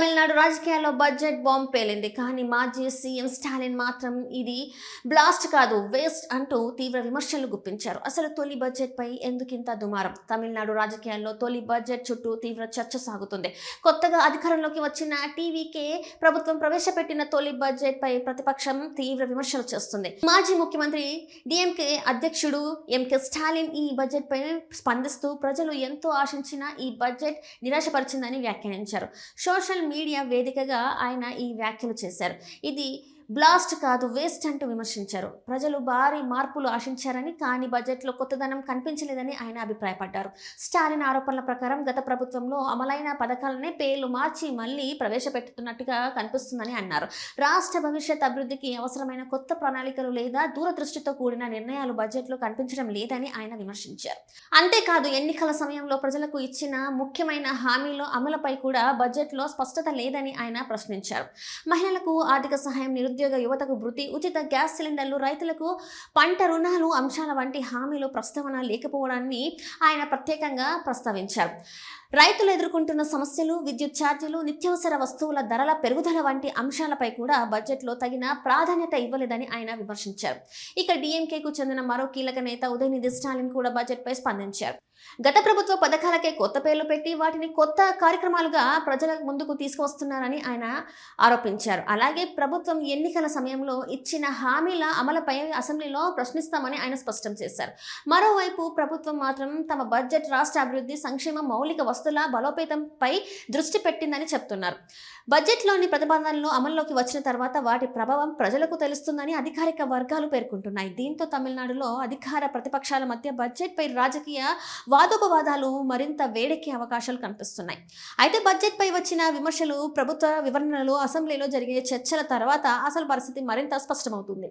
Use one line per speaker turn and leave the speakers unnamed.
తమిళనాడు రాజకీయాల్లో budget bomb పేలింది. కానీ మాజీ సీఎం స్టాలిన్ మాత్రం ఇది బ్లాస్ట్ కాదు, వేస్ట్ అంటూ తీవ్ర విమర్శలు గుప్పించారు. అసలు తొలి బడ్జెట్పై ఎందుకింత దుమారం? తమిళనాడు రాజకీయాల్లో తొలి బడ్జెట్ చుట్టూ తీవ్ర చర్చ సాగుతుంది. కొత్తగా అధికారంలోకి వచ్చిన టీవీకే ప్రభుత్వం ప్రవేశపెట్టిన తొలి బడ్జెట్పై ప్రతిపక్షం తీవ్ర విమర్శలు చేస్తుంది. మాజీ ముఖ్యమంత్రి డిఎంకే అధ్యక్షుడు ఎంకే స్టాలిన్ ఈ బడ్జెట్పై స్పందిస్తూ ప్రజలు ఎంతో ఆశించిన ఈ బడ్జెట్ నిరాశపరిచిందని వ్యాఖ్యానించారు. సోషల్ మీడియా వేదికగా ఆయన ఈ వ్యాఖ్యలు చేశారు. ఇది బ్లాస్ట్ కాదు, వేస్ట్ అంటూ విమర్శించారు. ప్రజలు భారీ మార్పులు ఆశించారని, కానీ బడ్జెట్లో కొత్తదనం కనిపించలేదని ఆయన అభిప్రాయపడ్డారు. స్టాలిన్ ఆరోపణల ప్రకారం గత ప్రభుత్వంలో అమలైన పథకాలనే పేర్లు మార్చి మళ్లీ ప్రవేశపెట్టుతున్నట్టుగా కనిపిస్తుందని అన్నారు. రాష్ట్ర భవిష్యత్ అభివృద్ధికి అవసరమైన కొత్త ప్రణాళికలు లేదా దూరదృష్టితో కూడిన నిర్ణయాలు బడ్జెట్లో కనిపించడం లేదని ఆయన విమర్శించారు. అంతేకాదు, ఎన్నికల సమయంలో ప్రజలకు ఇచ్చిన ముఖ్యమైన హామీల అమలుపై కూడా బడ్జెట్లో స్పష్టత లేదని ఆయన ప్రశ్నించారు. మహిళలకు ఆర్థిక సహాయం, నిరుద్యోగ యువతకు భృతి, ఉచిత గ్యాస్ సిలిండర్లు, రైతులకు పంట రుణాలు అంశాల వంటి హామీలు ప్రస్తావన లేకపోవడాన్ని ఆయన ప్రత్యేకంగా ప్రస్తావించారు. రైతులు ఎదుర్కొంటున్న సమస్యలు, విద్యుత్ ఛార్జీలు, నిత్యావసర వస్తువుల ధరల పెరుగుదల వంటి అంశాలపై కూడా బడ్జెట్లో తగిన ప్రాధాన్యత ఇవ్వలేదని ఆయన విమర్శించారు. ఇక డీఎంకేకు చెందిన మరో కీలక నేత ఉదయనిధి స్టాలిన్ కూడా బడ్జెట్పై స్పందించారు. గత ప్రభుత్వ పథకాలకే కొత్త పేర్లు పెట్టి వాటిని కొత్త కార్యక్రమాలుగా ప్రజల ముందుకు తీసుకువస్తున్నారని ఆయన ఆరోపించారు. అలాగే ప్రభుత్వం ఎన్నికల సమయంలో ఇచ్చిన హామీల అమలుపై అసెంబ్లీలో ప్రశ్నిస్తామని ఆయన స్పష్టం చేశారు. మరోవైపు ప్రభుత్వం మాత్రం తమ బడ్జెట్ రాష్ట్ర అభివృద్ధి, సంక్షేమ, మౌలిక వస్తువుల బలోపేతంపై దృష్టి పెట్టిందని చెప్తున్నారు. బడ్జెట్లోని ప్రతిపాదనలు అమల్లోకి వచ్చిన తర్వాత వాటి ప్రభావం ప్రజలకు తెలుస్తుందని అధికారిక వర్గాలు పేర్కొంటున్నాయి. దీంతో తమిళనాడులో అధికార ప్రతిపక్షాల మధ్య బడ్జెట్పై రాజకీయ వాదోపవాదాలు మరింత వేడెక్కే అవకాశాలు కనిపిస్తున్నాయి. అయితే బడ్జెట్పై వచ్చిన విమర్శలు, ప్రభుత్వ వివరణలు, అసెంబ్లీలో జరిగే చర్చల తర్వాత అసలు పరిస్థితి మరింత స్పష్టమవుతుంది.